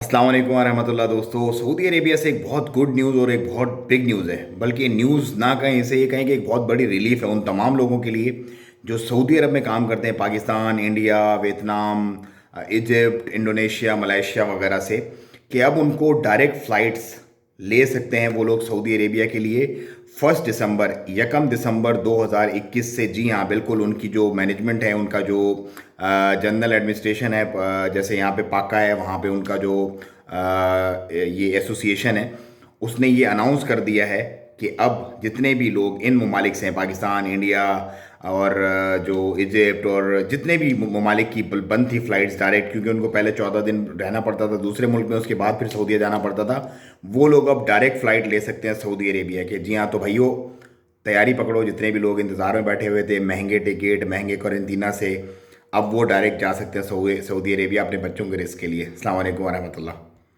अस्सलाम वालेकुम रहमतुल्लाह। दोस्तों, सऊदी अरेबिया से एक बहुत गुड न्यूज़ और एक बहुत बिग न्यूज़ है। बल्कि न्यूज़ ना कहें, इसे ये कहें कि एक बहुत बड़ी रिलीफ है उन तमाम लोगों के लिए जो सऊदी अरब में काम करते हैं, Pakistan, India, Vietnam, Egypt, Indonesia, Malaysia वगैरह से, कि अब उनको डायरेक्ट फ़्लाइट्स ले सकते हैं वो लोग सऊदी अरेबिया के लिए 1 दिसंबर, 1 दिसंबर 2021 से। जी हाँ, बिल्कुल। उनकी जो मैनेजमेंट है, उनका जो जनरल एडमिनिस्ट्रेशन है, जैसे यहाँ पे पाका है, वहाँ पे उनका जो ये एसोसिएशन है, उसने ये अनाउंस कर दिया है कि अब जितने भी लोग इन ममालिक से हैं, पाकिस्तान, इंडिया और जो इजिप्ट और जितने भी ममालिक की बंद थी फ़्लाइट्स डायरेक्ट, क्योंकि उनको पहले 14 दिन रहना पड़ता था दूसरे मुल्क में, उसके बाद फिर सऊदीया जाना पड़ता था। वो लोग अब डायरेक्ट फ़्लाइट ले सकते हैं सऊदी अरेबिया के। जी हाँ, तो भाइयों, तैयारी पकड़ो। जितने भी लोग इंतज़ार में बैठे हुए थे, महंगे टिकट, महंगे क्वारंटीना से, अब वो डायरेक्ट जा सकते हैं सऊदी अरेबिया अपने बच्चों के रिस्क के लिए। अस्सलाम वालेकुम वरहमतुल्लाह।